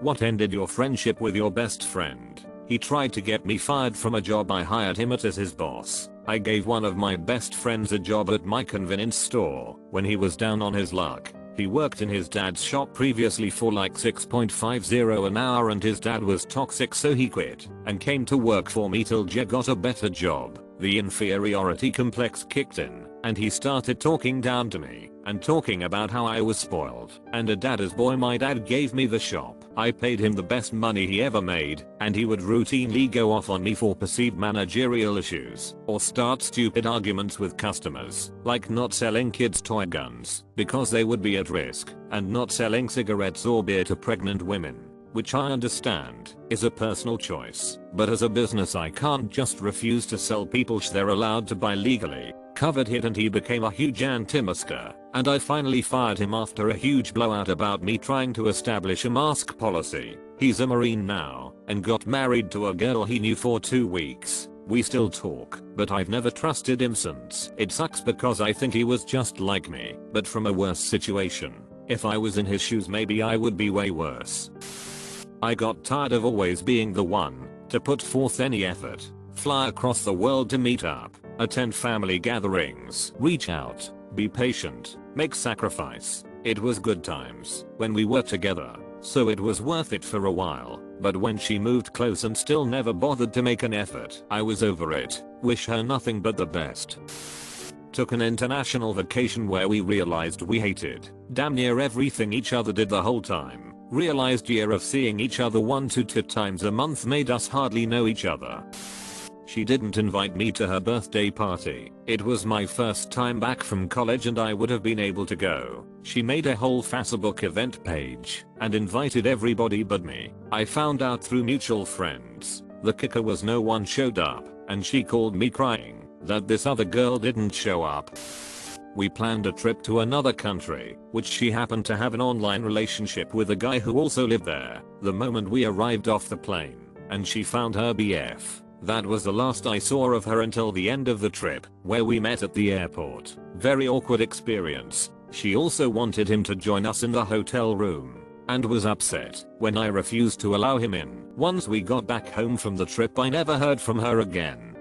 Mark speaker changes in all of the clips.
Speaker 1: What ended your friendship with your best friend? He tried to get me fired from a job I hired him at as his boss. I gave one of my best friends a job at my convenience store when he was down on his luck. He worked in his dad's shop previously for like $6.50 an hour and his dad was toxic, so he quit and came to work for me till Jay got a better job. The inferiority complex kicked in and he started talking down to me and talking about how I was spoiled and a daddy's boy. My dad gave me the shop. I paid him the best money he ever made and he would routinely go off on me for perceived managerial issues or start stupid arguments with customers, like not selling kids toy guns because they would be at risk and not selling cigarettes or beer to pregnant women, which I understand is a personal choice, but as a business I can't just refuse to sell people sh they're allowed to buy legally. Covered hit and he became a huge anti-masker, and I finally fired him after a huge blowout about me trying to establish a mask policy. He's a Marine now and got married to a girl he knew for 2 weeks. We still talk, but I've never trusted him since. It sucks because I think he was just like me, but from a worse situation. If I was in his shoes maybe I would be way worse. I got tired of always being the one to put forth any effort, fly across the world to meet up, attend family gatherings, reach out, be patient, make sacrifice. It was good times when we were together, so it was worth it for a while, but when she moved close and still never bothered to make an effort, I was over it. Wish her nothing but the best. Took an international vacation where we realized we hated damn near everything each other did the whole time. Realized year of seeing each other 1 to 2 times a month made us hardly know each other. She didn't invite me to her birthday party. It was my first time back from college and I would have been able to go. She made a whole Facebook event page and invited everybody but me. I found out through mutual friends. The kicker was no one showed up and she called me crying that this other girl didn't show up. We planned a trip to another country, which she happened to have an online relationship with a guy who also lived there. The moment we arrived off the plane and she found her BF. That was the last I saw of her until the end of the trip, where we met at the airport. Very awkward experience. She also wanted him to join us in the hotel room and was upset when I refused to allow him in. Once we got back home from the trip I never heard from her again.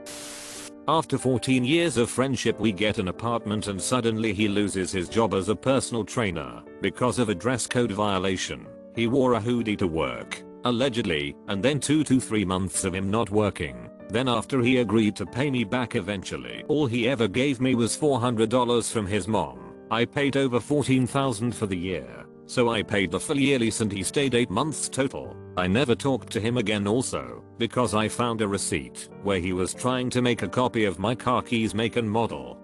Speaker 1: After 14 years of friendship we get an apartment and suddenly he loses his job as a personal trainer because of a dress code violation. He wore a hoodie to work, allegedly, and then 2 to 3 months of him not working. Then after he agreed to pay me back eventually, all he ever gave me was $400 from his mom. I paid over $14,000 for the year, so I paid the full year lease and he stayed 8 months total. I never talked to him again also, because I found a receipt where he was trying to make a copy of my car keys make and model.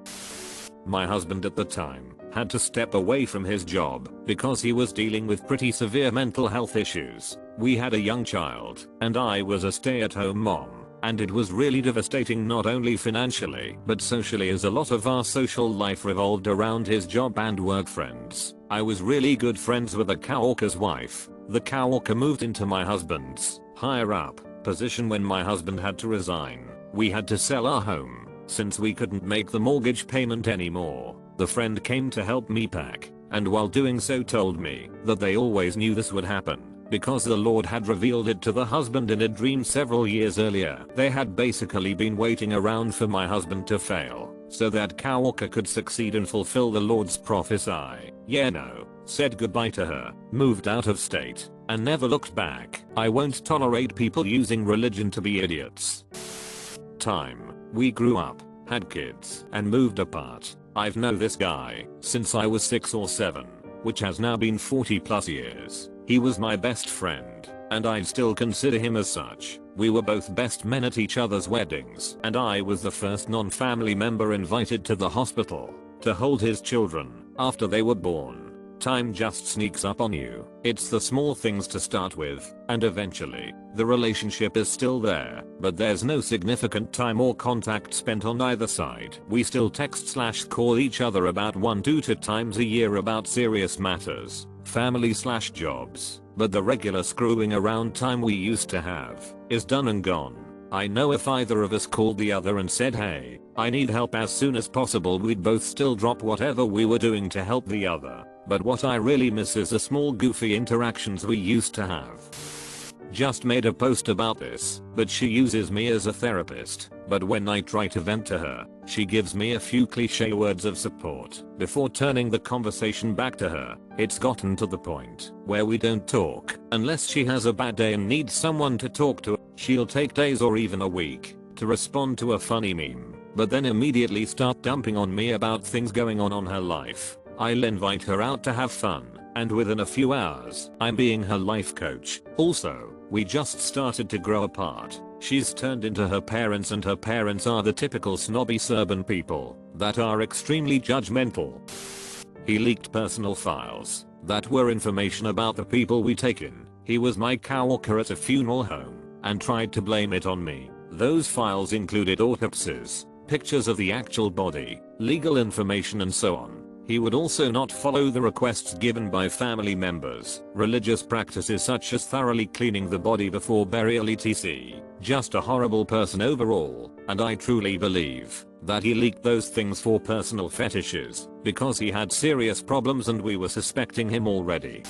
Speaker 1: My husband at the time had to step away from his job because he was dealing with pretty severe mental health issues. We had a young child and I was a stay-at-home mom. And it was really devastating not only financially but socially as a lot of our social life revolved around his job and work friends. I was really good friends with a coworker's wife. The coworker moved into my husband's higher up position when my husband had to resign. We had to sell our home since we couldn't make the mortgage payment anymore. The friend came to help me pack and while doing so told me that they always knew this would happen because the Lord had revealed it to the husband in a dream several years earlier. They had basically been waiting around for my husband to fail so that coworker could succeed and fulfill the Lord's prophecy. Yeah, no, said goodbye to her, moved out of state, and never looked back. I won't tolerate people using religion to be idiots. Time. We grew up, had kids, and moved apart. I've known this guy since I was 6 or 7, which has now been 40+ years. He was my best friend, and I'd still consider him as such. We were both best men at each other's weddings, and I was the first non-family member invited to the hospital to hold his children after they were born. Time just sneaks up on you. It's the small things to start with, and eventually, the relationship is still there, but there's no significant time or contact spent on either side. We still text/call each other about 1 to 2 times a year about serious matters, family/jobs, but the regular screwing around time we used to have is done and gone. I know if either of us called the other and said, hey, I need help as soon as possible, we'd both still drop whatever we were doing to help the other. But what I really miss is the small goofy interactions we used to have. just made a post about this, but she uses me as a therapist. But when I try to vent to her, she gives me a few cliche words of support before turning the conversation back to her. It's gotten to the point where we don't talk unless she has a bad day and needs someone to talk to. She'll take days or even a week to respond to a funny meme, but then immediately start dumping on me about things going on her life. I'll invite her out to have fun, and within a few hours, I'm being her life coach. Also, we just started to grow apart. She's turned into her parents, and her parents are the typical snobby suburban people that are extremely judgmental. He leaked personal files that were information about the people we take in. He was my coworker at a funeral home and tried to blame it on me. Those files included autopsies, pictures of the actual body, legal information, and so on. He would also not follow the requests given by family members, religious practices such as thoroughly cleaning the body before burial etc. Just a horrible person overall, and I truly believe that he leaked those things for personal fetishes, because he had serious problems and we were suspecting him already.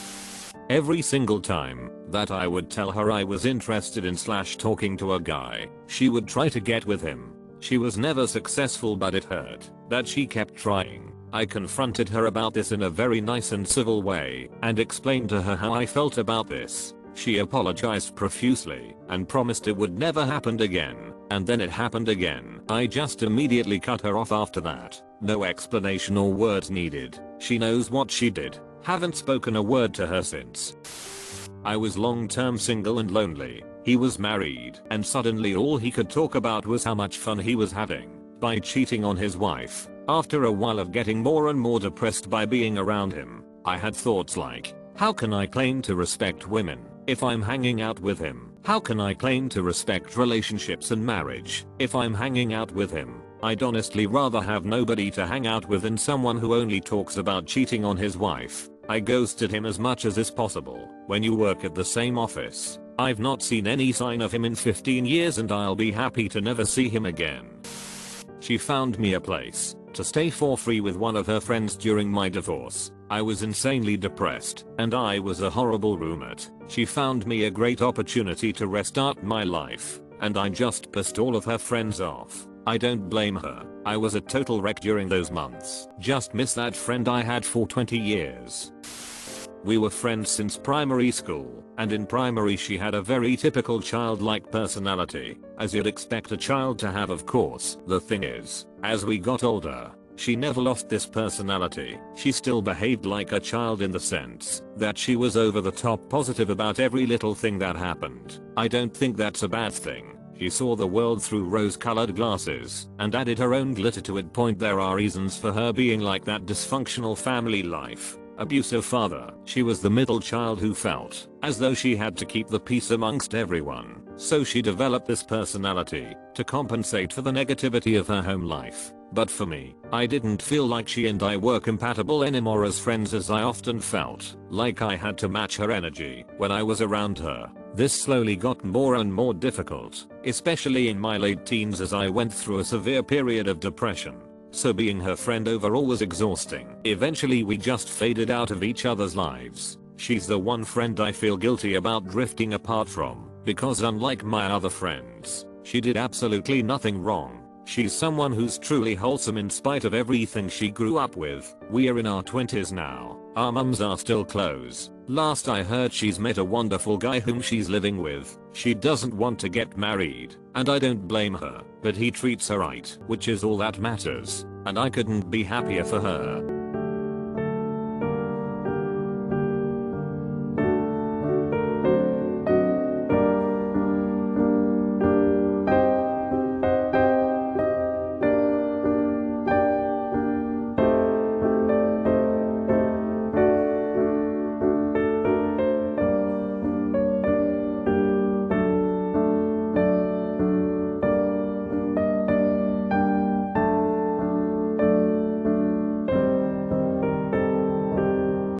Speaker 1: Every single time that I would tell her I was interested in / talking to a guy, she would try to get with him. She was never successful, but it hurt that she kept trying. I confronted her about this in a very nice and civil way and explained to her how I felt about this. She apologized profusely and promised it would never happen again, and then it happened again. I just immediately cut her off after that. No explanation or words needed. She knows what she did. Haven't spoken a word to her since. I was long-term single and lonely. He was married, and suddenly all he could talk about was how much fun he was having by cheating on his wife. After a while of getting more and more depressed by being around him, I had thoughts like, how can I claim to respect women if I'm hanging out with him? How can I claim to respect relationships and marriage if I'm hanging out with him? I'd honestly rather have nobody to hang out with than someone who only talks about cheating on his wife. I ghosted him as much as is possible. When you work at the same office, I've not seen any sign of him in 15 years and I'll be happy to never see him again. She found me a place to stay for free with one of her friends during my divorce. I was insanely depressed, and I was a horrible roommate. She found me a great opportunity to restart my life, and I just pissed all of her friends off. I don't blame her. I was a total wreck during those months. Just miss that friend I had for 20 years. We were friends since primary school, and in primary she had a very typical childlike personality, as you'd expect a child to have, of course. The thing is, as we got older, she never lost this personality. She still behaved like a child in the sense that she was over the top positive about every little thing that happened. I don't think that's a bad thing. She saw the world through rose-colored glasses and added her own glitter to it. There are reasons for her being like that. Dysfunctional family life, abusive father. She was the middle child who felt as though she had to keep the peace amongst everyone, so she developed this personality to compensate for the negativity of her home life. But for me, I didn't feel like she and I were compatible anymore as friends, as I often felt like I had to match her energy when I was around her. This slowly got more and more difficult, especially in my late teens as I went through a severe period of depression. So being her friend overall was exhausting. Eventually we just faded out of each other's lives. She's the one friend I feel guilty about drifting apart from, because unlike my other friends, she did absolutely nothing wrong. She's someone who's truly wholesome in spite of everything she grew up with. We're in our 20s now. Our mums are still close. Last I heard, she's met a wonderful guy whom she's living with. She doesn't want to get married, and I don't blame her, but he treats her right, which is all that matters, and I couldn't be happier for her.